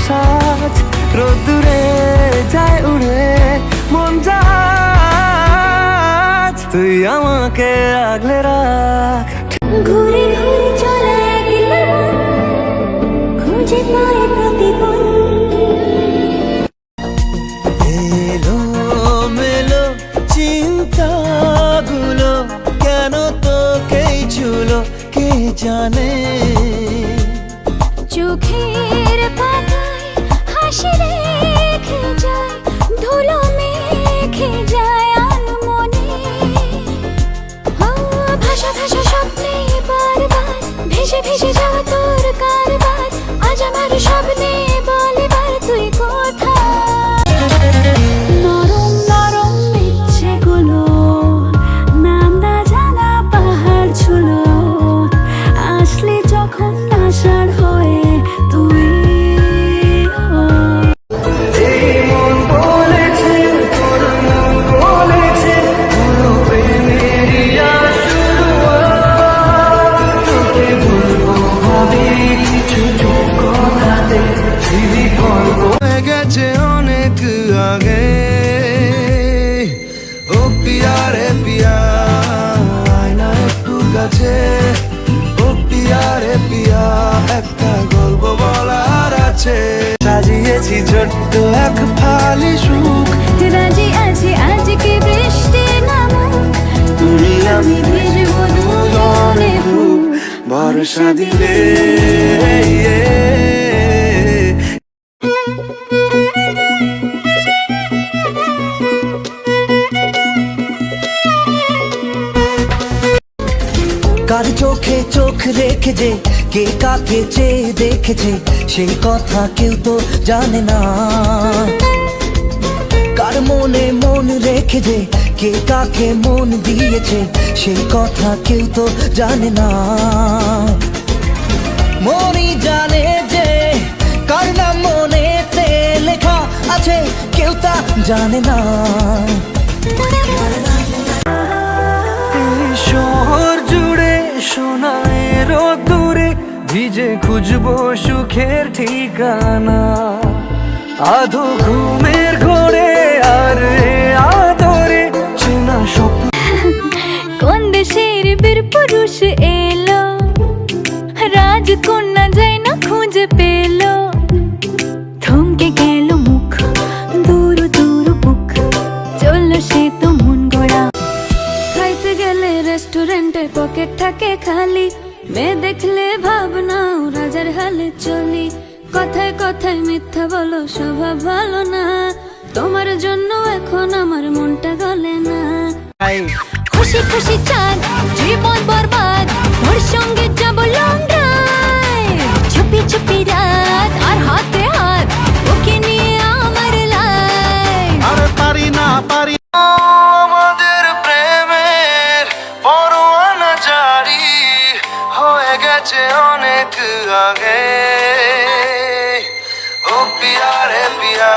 সাজ রোদ্দুরে যায় উড়ে মন যা তুই আমাকে আগলে রাখ ঘুরে ঘুরে চলে খুঁজে পায় প্রতিপল এলো মেলো চিন্তাগুলো কেন তোকেই ছুলো কে জানে চোখের পাতায় হাসি রেখে যায় ধুলো মেখে যায় আনমনে ভাষা ভাষা স্বপ্নে বারবার ভেসে ভেসে যাওয়া তোর কারবার আজ আমার স্বপ্নে বলে বার তুই কোথায় নরম নরম ইচ্ছেগুলো নাম না জানা পাহাড় ছুলো আসলে যখন আষাঢ় হয়ে তুই মন বলেছে তোর মন বলেছে পুরো প্রেমেরই শুরুয়াত তোকে বলবো ভাবি কিছু চুপ কথাতে দিদি গল্প হয়ে গেছে অনেক আগে ও পিয়া রে পিয়া আয়না একটু কাছে ও পিয়া রে পিয়া একটা গল্প বলার আছে সাজিয়েছি ছোট্ট এক ফালি সুখ রাজি আছি আজকে বৃষ্টি নামুক তুমি আমি ভিজবো দুজনে বুক ভরসা দিলে কার চোখে চোখ রেখে যে কে কাকে চেয়ে দেখেছে সেই কথা কেউ তো জানে না কার মনে মন রেখে যে কে কাকে মন দিয়েছে সেই কথা কেউ তো জানে না মনই জানে যে কার নাম মনেতে লেখা আছে কেউ তা জানে না শহর জুড়ে সোনার দূরে ভিজে খুঁজবো সুখের ঠিকানা আধো ঘুমের ঘোরে আর আদরে চেনা স্বপ্ন কোন দেশের বীর পুরুষ এলো রাজকন্যা যাই না খুঁজে পেল থমকে গেল মুখ দূর দূর বুক চললো সে তো মন গড়া খাইতে গেলে রেস্টুরেন্টে পকেট থাকে খালি মেয়ে দেখলে ভাবনাও রাজার হালে চলি কথায় কথায় মিথ্যা বলো স্বভাব ভালো না তোমার জন্য এখন আমার মনটা গলে না খুশি খুশি চাঁদ জীবন বরবাদ ওর সঙ্গে যাব লং ড্রাইভ চুপি চুপি রাত আর হাতে হাত ওকে নিয়ে আমার লাইফ আর পারি না পারি আমাদের প্রেমের পরোয়ানা জারি হয়ে গেছে অনেক আগে ও পিয়া রে পিয়া